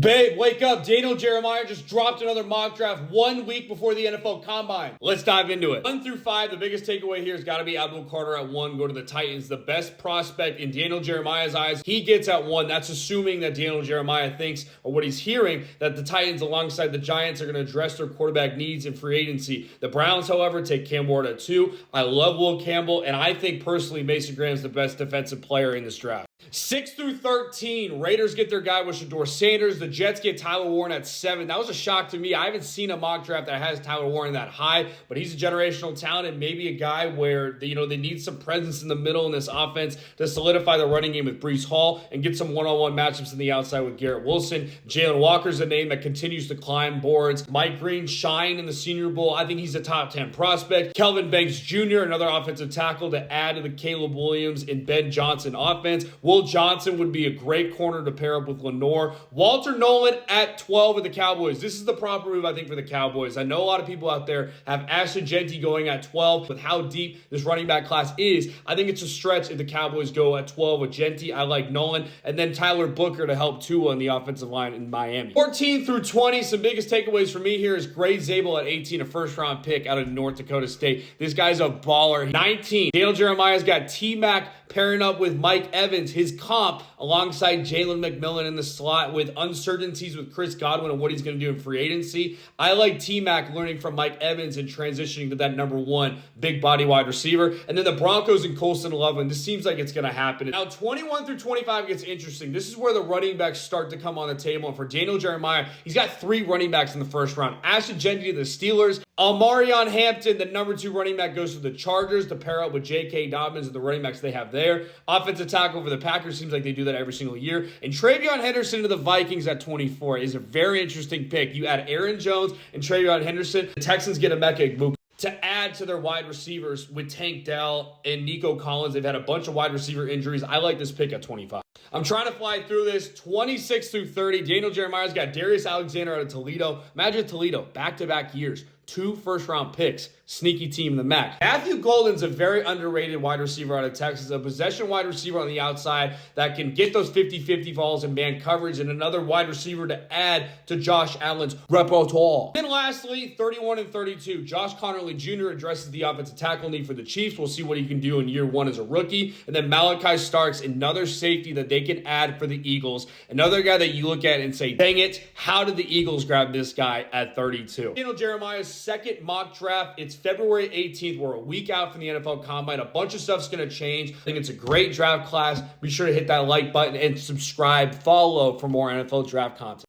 Babe, wake up. Daniel Jeremiah just dropped another mock draft 1 week before the NFL Combine. Let's dive into it. 1 through 5, the biggest takeaway here has got to be Abdul Carter at 1. Go to the Titans. The best prospect in Daniel Jeremiah's eyes, he gets at 1. That's assuming that Daniel Jeremiah thinks, or what he's hearing, that the Titans alongside the Giants are going to address their quarterback needs in free agency. The Browns, however, take Cam Ward at 2. I love Will Campbell, and I think personally Mason Graham's the best defensive player in this draft. 6 through 13, Raiders get their guy with Shedeur Sanders. The Jets get Tyler Warren at 7. That was a shock to me. I haven't seen a mock draft that has Tyler Warren that high, but he's a generational talent and maybe a guy where they need some presence in the middle in this offense to solidify the running game with Breece Hall and get some one-on-one matchups in the outside with Garrett Wilson. Jalen Walker's a name that continues to climb boards. Mike Green shined in the Senior Bowl. I think he's a top 10 prospect. Kelvin Banks Jr., another offensive tackle to add to the Caleb Williams and Ben Johnson offense. Will Johnson would be a great corner to pair up with Lenore. Walter Nolan at 12 with the Cowboys. This is the proper move, I think, for the Cowboys. I know a lot of people out there have Ashton Jeanty going at 12. With how deep this running back class is, I think it's a stretch if the Cowboys go at 12 with Jeanty. I like Nolan. And then Tyler Booker to help Tua on the offensive line in Miami. 14 through 20, some biggest takeaways for me here is Gray Zabel at 18, a first-round pick out of North Dakota State. This guy's a baller. 19, Daniel Jeremiah's got T-Mac pairing up with Mike Evans, his comp, alongside Jalen McMillan in the slot with uncertainties with Chris Godwin and what he's going to do in free agency. I like T-Mac learning from Mike Evans and transitioning to that number 1 big body wide receiver. And then the Broncos and Colston Loveland. This seems like it's going to happen. Now, 21 through 25 gets interesting. This is where the running backs start to come on the table. And for Daniel Jeremiah, he's got 3 running backs in the first round. Ashton Jeanty to the Steelers. Almarion Hampton, the number 2 running back, goes to the Chargers to pair up with J.K. Dobbins and the running backs they have there. Offensive tackle for the Packers, seems like they do that every single year. And Travion Henderson to the Vikings at 24 is a very interesting pick. You add Aaron Jones and Travion Henderson. The Texans get Emeka Egbuka to add to their wide receivers with Tank Dell and Nico Collins. They've had a bunch of wide receiver injuries. I like this pick at 25. I'm trying to fly through this. 26 through 30, Daniel Jeremiah's got Darius Alexander out of Toledo. Imagine Toledo, back-to-back years. 2 first-round picks. Sneaky team in the MAC. Matthew Golden's a very underrated wide receiver out of Texas, a possession wide receiver on the outside that can get those 50-50 balls in man coverage, and another wide receiver to add to Josh Allen's repertoire. Then lastly, 31 and 32, Josh Connerly Jr. addresses the offensive tackle need for the Chiefs. We'll see what he can do in year 1 as a rookie. And then Malachi Starks, another safety that they can add for the Eagles. Another guy that you look at and say, dang it, how did the Eagles grab this guy at 32? Daniel Jeremiah's second mock draft. It's February 18th. We're a week out from the NFL Combine. A bunch of stuff's going to change. I think it's a great draft class. Be sure to hit that like button and subscribe, follow for more NFL draft content.